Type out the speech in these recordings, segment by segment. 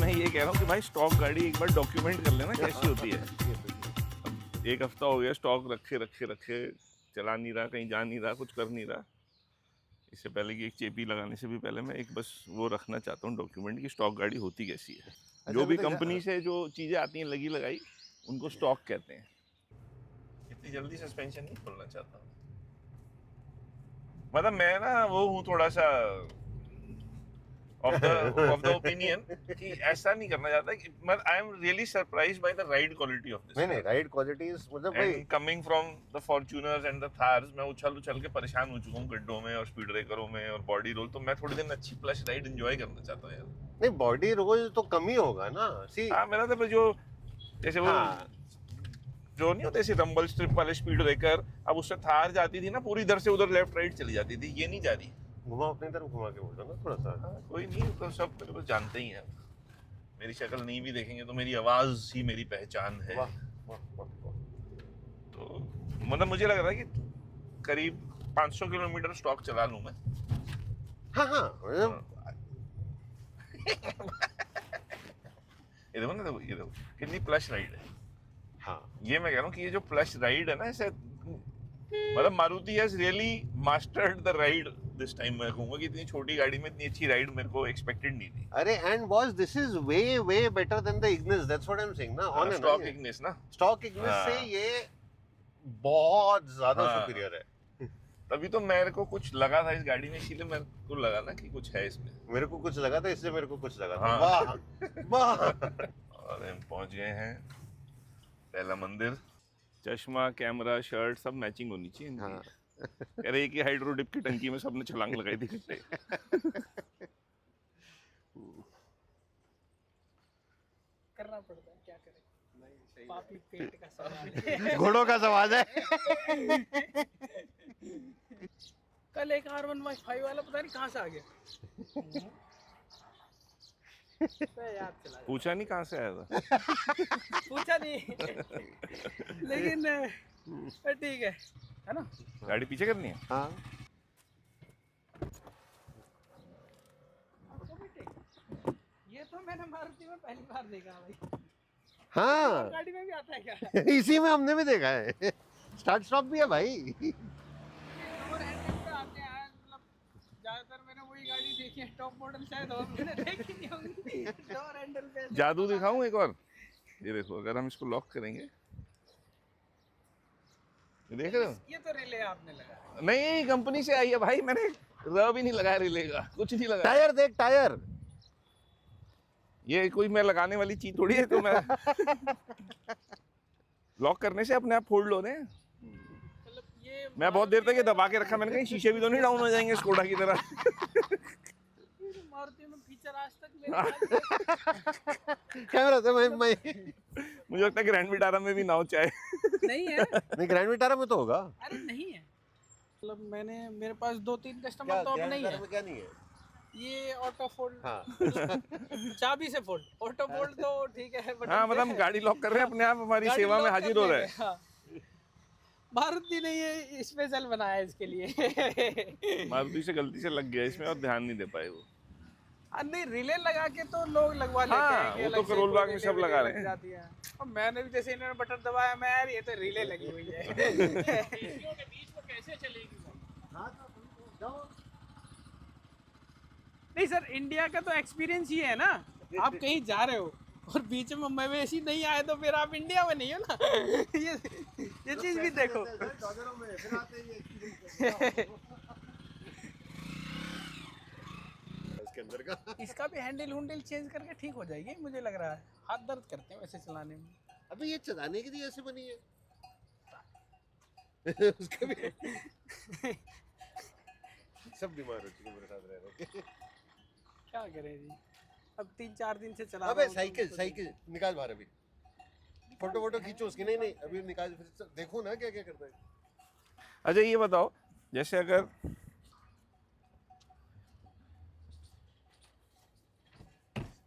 मैं ये कह रहा हूँ कि भाई स्टॉक गाड़ी एक बार डॉक्यूमेंट कर लेना कैसी होती है। अब एक हफ्ता हो गया स्टॉक रखे रखे रखे, चला नहीं रहा, कहीं जा नहीं रहा, कुछ कर नहीं रहा। इससे पहले कि एक चेपी लगाने से भी पहले मैं एक बस वो रखना चाहता हूँ डॉक्यूमेंट की स्टॉक गाड़ी होती कैसी है। जो भी कंपनी से जो चीज़ें आती हैं लगी लगाई उनको स्टॉक कहते हैं। इतनी जल्दी सस्पेंशन नहीं खोलना चाहता हूँ। मतलब मैं ना वो हूँ थोड़ा सा ऑफ द ओपिनियन कि ऐसा नहीं करना चाहता कि मतलब I am really surprised by the ride quality of this. नहीं राइड क्वालिटीज मतलब भाई and coming from the Fortuners and the Thars, मैं उछल उछल के परेशान हो चुका हूँ गड्ढों में और स्पीड ब्रेकरों में और बॉडी रोल। तो मैं थोड़ी दिन अच्छी प्लस राइड एंजॉय करना चाहता हूँ यार। नहीं बॉडी रोल तो कम ही होगा ना सी। हाँ मेरा तो जो जैसे वो हाँ जो नहीं होते ऐसे रंबल स्ट्रिप वाले स्पीड ब्रेकर, अब उससे थार जाती थी ना पूरी इधर से उधर लेफ्ट राइट चली जाती थी, ये नहीं जा रही। घुमा अपनी तरफ घुमा के बोलो ना थोड़ा सा। हाँ, कोई नहीं, तो सब मेरे को जानते ही हैं। मेरी शक्ल नहीं भी देखेंगे तो मेरी आवाज ही मेरी पहचान है। वाह वाह वाह वाह। तो मतलब मुझे लग रहा है कि करीब 500 किलोमीटर स्टॉक चला लूं मैं। हाँ हाँ मतलब ये देखो ना, देखो ये देखो कितनी प्लस राइड है। हाँ ये मैं कह रहा हूँ कि ये जो प्लस राइड है ना, ऐसे मतलब Maruti has really mastered the ride this time. मैं कहूंगा कि इतनी छोटी गाड़ी में इतनी अच्छी राइड मेरे को एक्सपेक्टेड नहीं थी। अरे and boss this is way better than the Ignis, that's what I am saying ना ऑन स्टॉक इग्निस ना, स्टॉक इग्निस हाँ। से ये बहुत ज्यादा हाँ। सुपीरियर है। तभी तो मेरे को कुछ लगा था इस गाड़ी में, इसीलिए मेरे को लगा ना कि कुछ है इसमें। मेरे को कुछ लगा था इससे मेरे को कुछ लगा था। हाँ। वाह वाह। और हम पहुंच गए हैं पहला मंदिर। चश्मा, कैमरा, शर्ट सब मैचिंग होनी चाहिए इनकी। हाँ। कह रहे कि हाइड्रो डिप की टंकी में सबने छलांग लगाई थी कितने। करना पड़ता है, क्या करें, पापी पेट का सवाल है। घोड़ों का सवाल है। कल एक R1Y5 वाला पता नहीं कहाँ से आ गया। तो याद चला गया। पूछा नहीं कहाँ से आया था। पूछा नहीं लेकिन ठीक है ना। गाड़ी पीछे करनी है। हाँ आपको भी ठीक। ये तो मैंने मारुति में पहली बार देखा भाई। हाँ गाड़ी में भी आता है क्या? इसी में हमने भी देखा है, स्टार्ट स्टॉप भी है भाई। और हैंडल पे आते हैं मतलब ज्यादातर मैंने वही गाड़ी देखी है, टॉप मॉडल शायद और मैंने देखी नहीं होगी। डोर हैंडल पे जादू दिखाऊं एक और। ये देखो अगर हम इसको लॉक करेंगे, ये देख रहे हो। ये तो रिले आपने लगा। नहीं कंपनी से आई है भाई, मैंने र भी नहीं लगाया रिले का, कुछ नहीं लगाया। टायर देख टायर। ये कोई मैं लगाने वाली चीज थोड़ी है तो मैं लॉक करने से अपने आप फोल्ड हो रहे हैं। मतलब ये मैं बहुत देर तक ये दबा के रखा, मैंने कहीं शीशे भी तो नहीं डाउन हो जाएंगे स्कोडा की तरह। मारुति में फीचर आज तक मेरे कैमरा से मैं मुझे लगता है ग्रैंड विटारा में भी ना हो चाहे। नहीं है। नहीं ग्रैंड विटारा में तो होगा। अरे नहीं है, मतलब मेरे पास 2-3 कस्टमर तो अब नहीं है। में क्या नहीं है। ये ऑटो फोल्ड, हाँ चाबी से फोल्ड, ऑटो फोल्ड तो ठीक है बटन हाँ से। मतलब हम गाड़ी लॉक कर रहे हैं, अपने आप हमारी गाड़ी सेवा में लॉक हाजिर कर हो रहा लेंगे, है। हाँ। मारुति ने ये स्पेशल बनाया है इसके लिए। मारुति से गलती से लग गया इसमें और ध्यान नहीं दे पाए वो। नहीं रिले लगा के तो लोग लगवा लेते हाँ, हैं कि वो तो अलग से करोल कोई बाग में रिले सब लगा विले रहे हैं। लग जाती है। और मैंने भी जैसे इन्होंने बटन दबाया, मैं यार ये तो रिले लगी हुई है। के बीच में कैसे चलेगी वो? नहीं सर, इंडिया का तो एक्सपीरियंस ही है ना, आप कहीं जा रहे हो और बीच में मवेशी नहीं आए तो फिर आप इंडिया में नहीं हो ना। ये चीज भी देखो। इसके अंदर का इसका भी हैंडल चेंज करके ठीक हो जाएगी मुझे लग रहा है। हाथ दर्द करते हैं वैसे चलाने में। अबे ये चलाने के लिए ऐसे बनी है। उसका भी सब बीमार हो चुके मेरे साथ रह रहे के। क्या करें जी, अब 3-4 दिन से चला अबे रहा हूँ तो साइकिल मुझको साइकिल निकाल बाहर अभी। फोटो वोटो खींचो उसकी। नहीं नहीं अभी निकाल, फिर देखो ना क्या क्या करता है। अच्छा ये बताओ, जैसे अगर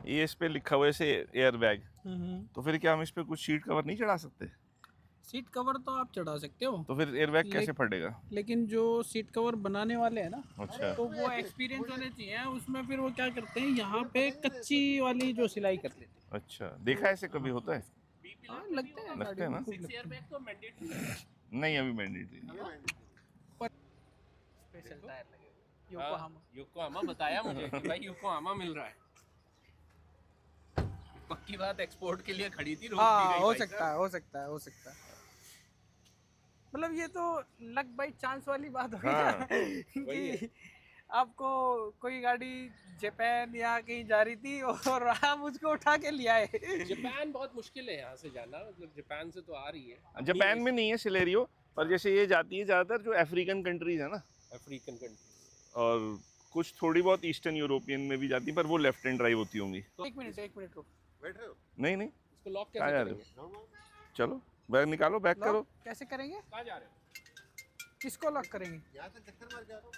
ये इस पे लिखा हुआ है से एयर बैग, तो फिर क्या हम इस पे कुछ शीट कवर नहीं चढ़ा सकते? सीट कवर तो आप चढ़ा सकते हो, तो फिर एयरबैग कैसे ले- फटेगा? लेकिन जो सीट कवर बनाने वाले हैं ना, अच्छा तो वो एक्सपीरियंस होने चाहिए। उसमें फिर वो क्या करते हैं, यहाँ पे कच्ची वाली जो सिलाई कर लेते हैं। अच्छा, देखा है ऐसे कभी होता है? हाँ, लगते हैं लगते हैं ना? गाड़ी में, खूब लगते हैं। एयरबैग तो मैंडेटरी है। नहीं अभी मैंडेटरी नहीं है। स्पेशल टायर लगे हुए, योकोहामा। योकोहामा बताया मुझे कि भाई योकोहामा मिल रहा है। पक्की बात, एक्सपोर्ट के लिए खड़ी थी, रोक दी हाँ, गई हो भाई सकता साहब। है, हो सकता है, हो सकता है। मतलब ये तो लक बाई चांस वाली बात हो गई हाँ, ना, वही है। कि आपको कोई गाड़ी जापान या कहीं जा रही थी और आप उसको उठा के ले आए। जापान बहुत मुश्किल है यहाँ से जाना, मतलब जापान से तो आ रही है। जापान में नहीं है सिलेरियो, पर जैसे ये जाती है ज़्यादातर जो अफ्रीकन कंट्रीज है ना, अफ्रीकन कंट्री। और कुछ थोड़ी बहुत ईस्टर्न यूरोपियन में भी जाती है, पर वो लेफ्ट हैंड ड्राइव होती होंगी। एक मिनट रुक, बैठ रहे हो? नहीं नहीं, इसको लॉक कहाँ कैसे जा रहे हो? करेंगे? चलो बैग निकालो, बैग करो। लॉक कैसे करेंगे? कहाँ जा रहे हो? किसको लॉक करेंगे? यहाँ तक चक्कर मार के आ रहा हूँ।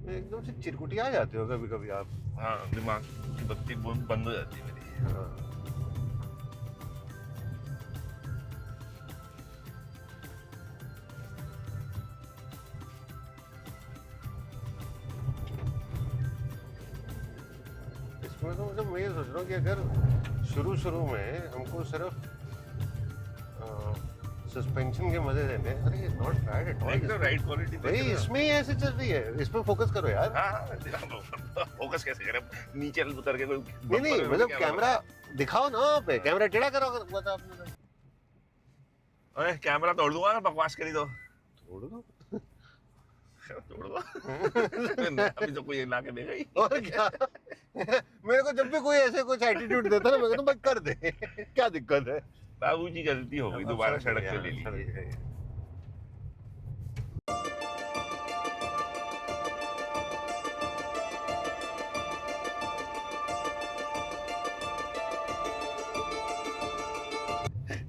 एकदम से चिरकुटी आ जाते हो कभी कभी आप। हाँ, दिमाग की बत्ती बंद हो जाती है मेरी। हाँ। इसमें तो मतलब मैं ये सोच रहा हूँ कि अगर शुरू में हमको सिर्फ सस्पेंशन के मजे देने, अरे not bad at all. Ride quality भाई इसमें ही ऐसे चल रही है, इस पे फोकस करो यार। हाँ, फोकस कैसे करें? नीचे उतर के कोई नहीं मतलब कैमरा दिखाओ ना पे, कैमरा टेढ़ा करो अगर बता आपने। अरे कैमरा तोड़ दूंगा ना बकवास करी तो। छोड़ दो। तोड़ दो। अभी तो कोई ला के देगा ही। और क्या, मेरे को जब भी कोई ऐसे कुछ एटीट्यूड देता है ना, मैं कहता हूँ भाई कर दे, क्या दिक्कत है। बाबू जी गलती हो गई, दोबारा सड़क पे ले ली।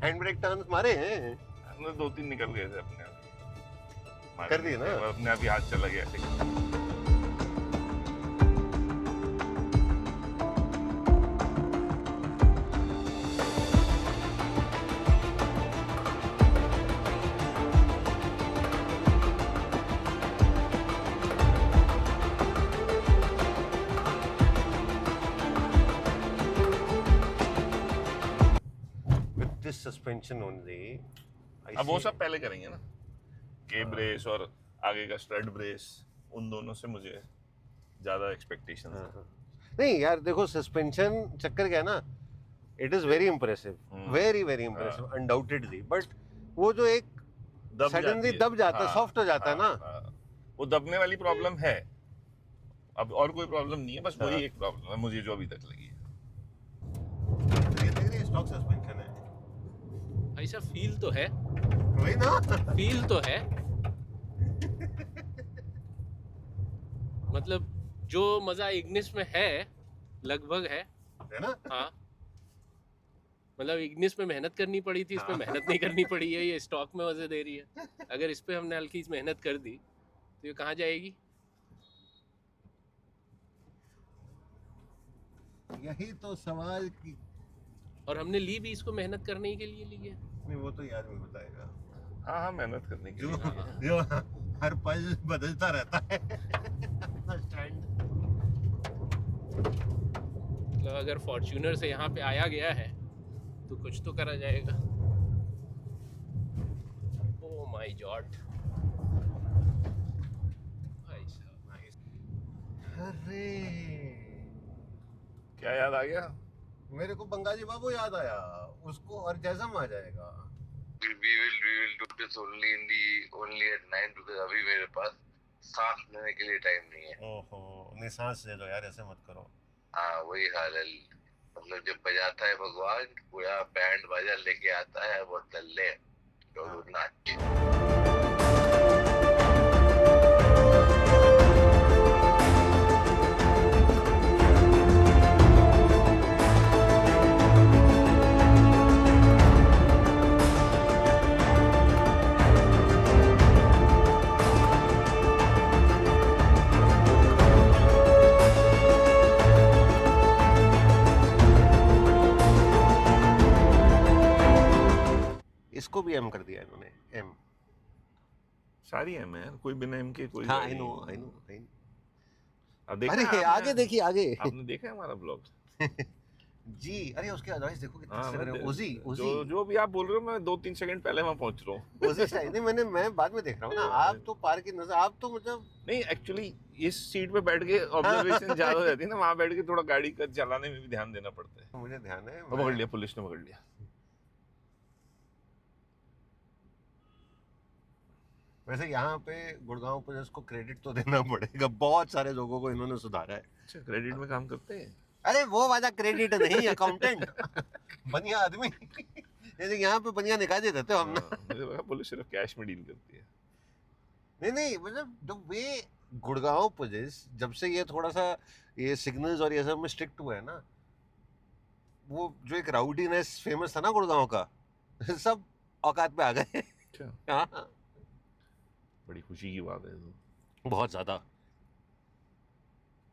हैंड ब्रेक टर्न्स मारे हैं। हमने 2-3 निकल गए थे अपने आप। कर दिए ना? अपने आप ही हाथ चला गया ऐसे। With this suspension only, I अब वो see- सब पहले करेंगे ना, के ब्रेस और आगे का स्ट्रट ब्रेस, उन दोनों से मुझे ज्यादा एक्सपेक्टेशन हाँ, है। हाँ। नहीं यार देखो, सस्पेंशन चक्कर क्या है ना, it is very impressive, very impressive undoubtedly, but वो जो एक दब सडनली जाती है। दब जाता है, हाँ, सॉफ्ट हो जाता है ना। हाँ। वो दबने वाली प्रॉब्लम है, अब और कोई प्रॉब्लम नहीं है, बस वही हाँ। एक प्रॉब्लम है मुझे जो अभी तक लगी है। ये देख रही है, स्टॉक सस्पेंशन है। भाई साहब फील तो है, वही ना। फील तो है। मतलब जो मजा इग्निस में है लगभग है। है ना। हाँ, मतलब इग्निस में मेहनत करनी पड़ी थी, इस पे हाँ। मेहनत नहीं करनी पड़ी है, ये स्टॉक में मजे दे रही है। अगर इस पे हमने हल्की सी मेहनत कर दी तो ये कहाँ जाएगी? यही तो सवाल की, और हमने ली भी इसको मेहनत करने के लिए ली है। नहीं वो तो याद में बताएगा, हाँ हाँ, मेहनत करने के जो लिए। जो हर पल बदलता रहता है अपना स्टैंड। मतलब अगर फॉर्च्यूनर से यहाँ पे आया गया है तो कुछ तो करा जाएगा। ओह माय गॉड भाई साहब, अरे क्या याद आ गया? मेरे को बंगाली बाबू याद आया, उसको और जैसम आ जाएगा। we will do this only at 9 because अभी मेरे पास सांस लेने के लिए टाइम नहीं है। ओहो, नहीं सांस ले लो यार, ऐसे मत करो। हाँ वही हाल है, मतलब जब बजाता है भगवान, पूरा बैंड बाजा लेके आता है वो तल्ले तो नाच। एम कर दिया इन्होंने, एम। सारी एम है यार, कोई बिना एम के कोई हाँ गाड़ी आई नो नहीं। I know I know. अब देखा अरे है आगे आपने? देखिए आगे। आपने देखा है हमारा ब्लॉग? जी अरे उसके अदरवाइज देखो कितने हाँ अच्छे लग रहे हैं। ओजी जो जो भी आप बोल रहे हो, मैं 2-3 सेकंड पहले वहां पहुंच रहा हूँ। ओजी स्टाइल नहीं, मैं बाद में देख रहा हूँ ना। आप तो पार की नजर, आप तो मतलब नहीं एक्चुअली इस सीट पे बैठ के ऑब्जर्वेशन ज्यादा हो जाती है ना, वहां बैठ के थोड़ा गाड़ी का चलाने में भी ध्यान देना पड़ता है। मुझे ध्यान है। पकड़ लिया, पुलिस ने पकड़ लिया। वैसे यहाँ पे गुड़गांव पुलिस को क्रेडिट तो देना पड़ेगा, बहुत सारे लोगों को इन्होंने सुधारा है। अच्छा, क्रेडिट में काम करते हैं? अरे वो वाला क्रेडिट नहीं, अकाउंटेंट बढ़िया आदमी। जैसे यहाँ पे बढ़िया निकाल देते हो हम ना। हाँ, मुझे लगा पुलिस सिर्फ कैश में डील करती है। नहीं मतलब द वे गुड़गांव पुलिस जब से ये थोड़ा सा ये सिग्नल्स और ये सब में स्ट्रिक्ट हुआ है ना, वो जो एक राउडीनेस फेमस था ना गुड़गांव का, सब औकात पे आ गए। अच्छा, हाँ बड़ी खुशी की बात है तो। बहुत ज्यादा।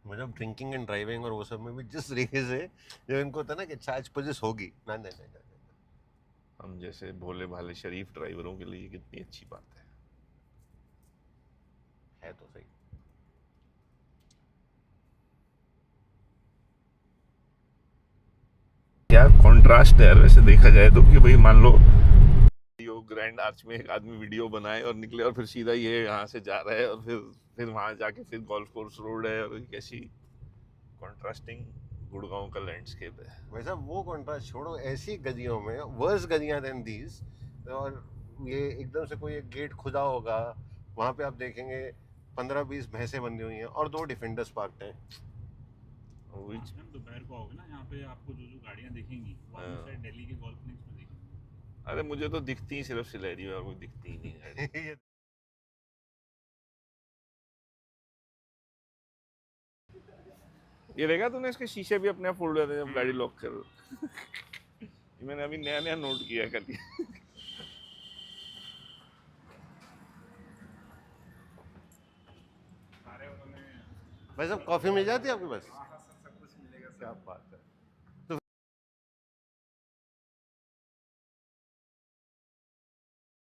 मतलब ड्रिंकिंग एंड ड्राइविंग और वो सब में भी जिस तरीके से जो इनको होता है ना कि अच्छा आज पुलिस होगी, ना नहीं नहीं नहीं, हम जैसे भोले भाले शरीफ ड्राइवरों के लिए कितनी अच्छी बात है। तो सही। क्या कॉन्ट्रास्ट है यार वैसे देखा जाए तो, कि भाई मान लो वीडियो ग्रैंड आर्च में एक आदमी वीडियो बनाए और निकले और फिर सीधा ये यहाँ से जा रहा है और फिर वहां जाके फिर गोल्फ कोर्स रोड है, और कैसी कॉन्ट्रास्टिंग गुड़गांव का लैंडस्केप है। वैसा वो कॉन्ट्रास्ट छोड़ो, ऐसी गलियों में वर्स गलियां देन दीज, और ये एकदम से कोई एक गेट खुदा होगा, वहाँ पे आप देखेंगे 15-20 भैंसें बंधी हुई हैं और 2 डिफेंडर्स पार्कड हैं। वही मैम दोपहर को आओगे ना, यहाँ पे आपको जो जो गाड़ियाँ दिखेंगी वो आप शायद दिल्ली के गोल्फ लिंक्स में देखेंगे। अरे मुझे तो दिखती ही सिर्फ सिलेरी और कोई दिखती ही नहीं है गाड़ी। ये देखा तूने, इसके शीशे भी अपने आप फोल्ड हो जाते हैं जब गाड़ी लॉक करो। ये मैंने अभी नया नया नोट किया कल। भाई साहब कॉफी मिल जाती है आपके पास? क्या बात है।